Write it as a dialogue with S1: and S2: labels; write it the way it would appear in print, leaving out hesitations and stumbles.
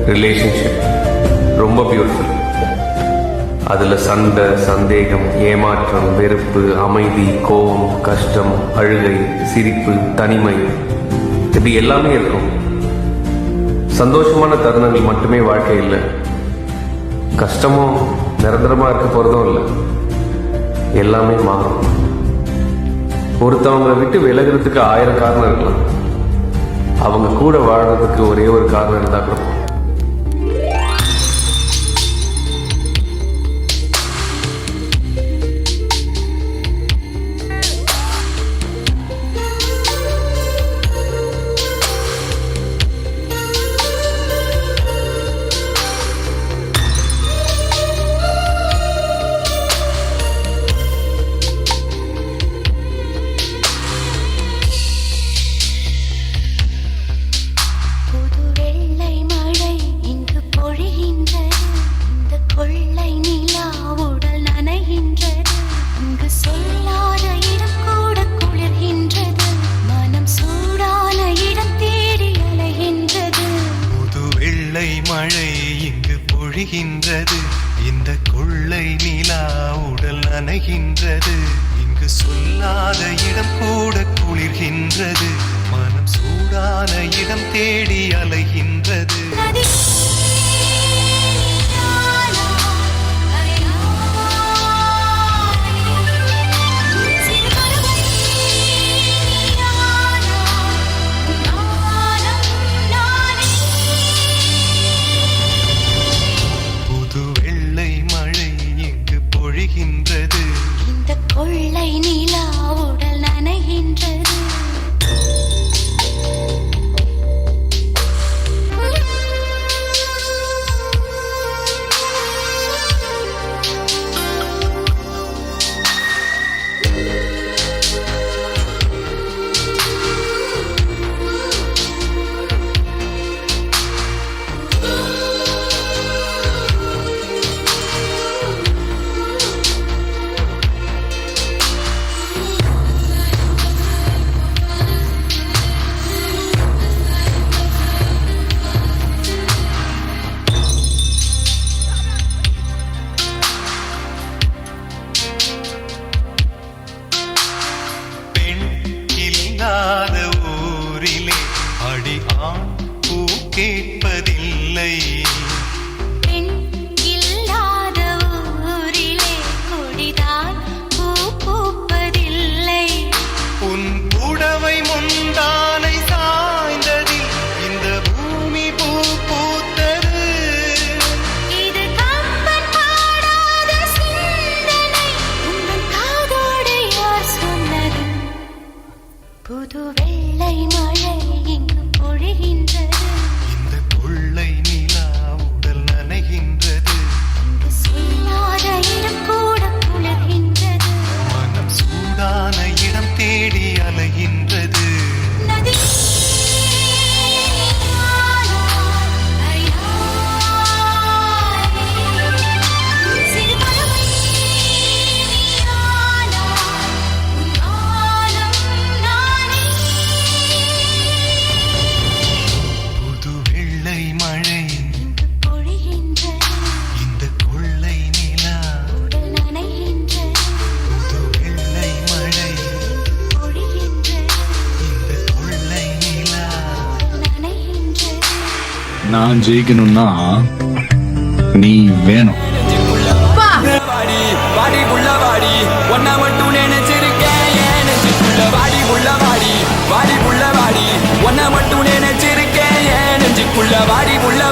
S1: Relationship ரொம்ப beautiful. அதில் சண்டை, சந்தேகம், ஏமாற்றம், வெறுப்பு, அமைதி, கோபம், கஷ்டம், அழுகை, சிரிப்பு, தனிமை, இப்படி எல்லாமே இருக்கும். சந்தோஷமான தருணங்கள் மட்டுமே வாழ்க்கை இல்லை. கஷ்டமும் நிரந்தரமாக இருக்க போகிறதும் இல்லை. எல்லாமே மாறும். ஒருத்தவங்களை விட்டு விலகிறதுக்கு 1000 காரணம் இருக்கலாம். அவங்க கூட வாழறதுக்கு ஒரே ஒரு காரணம் இருந்தால் கூட
S2: மழை இங்கு பொழிகின்றது. இந்த கொள்ளை நிலா உடல் நனைகின்றது. இங்கு சொல்லாத இடம் கூட குளிர்கின்றது. மனம் சூடான இடம் தேடி அலைகின்றது.
S3: இந்த கொள்ளை நிலா உடல் நனைகின்றது.
S2: ஊரிலே அடி ஆண் பூ கேட்பதில்லை.
S3: பெண் இல்லாத ஊரிலே கொடிதான் பூ பூப்பதில்லை.
S2: உன் புடவை முந்தானை சாய்ந்ததில் இந்த பூமி பூ பூத்தது.
S3: இது கம்பன் பாடாத சிந்தனை, உங்கள் காதோடு யார் சொன்னது? புது வெள்ளை மழை இங்கு பொழிகின்றது.
S2: இந்த கொள்ளை நிலா உடல் நனைகின்றது.
S3: இங்கு சொல்லாத இடம் கூட குளிர்கின்றது.
S2: மனம் சூடான இடம் தேடி அலைகின்றது.
S3: நதி
S4: நான் ஜெயிக்கணும்னா நீ வேணும்.
S5: வாடி புள்ள வாடி, ஒன்ன மட்டும் நினைச்சிருக்கேன். ஏன் நெஞ்சுக்குள்ள வாடி புள்ள வாடி, வாடி புள்ள வாடி, ஒன்ன மட்டும் நினைச்சிருக்கேன். ஏன் நெஞ்சுக்குள்ள வாடி புள்ள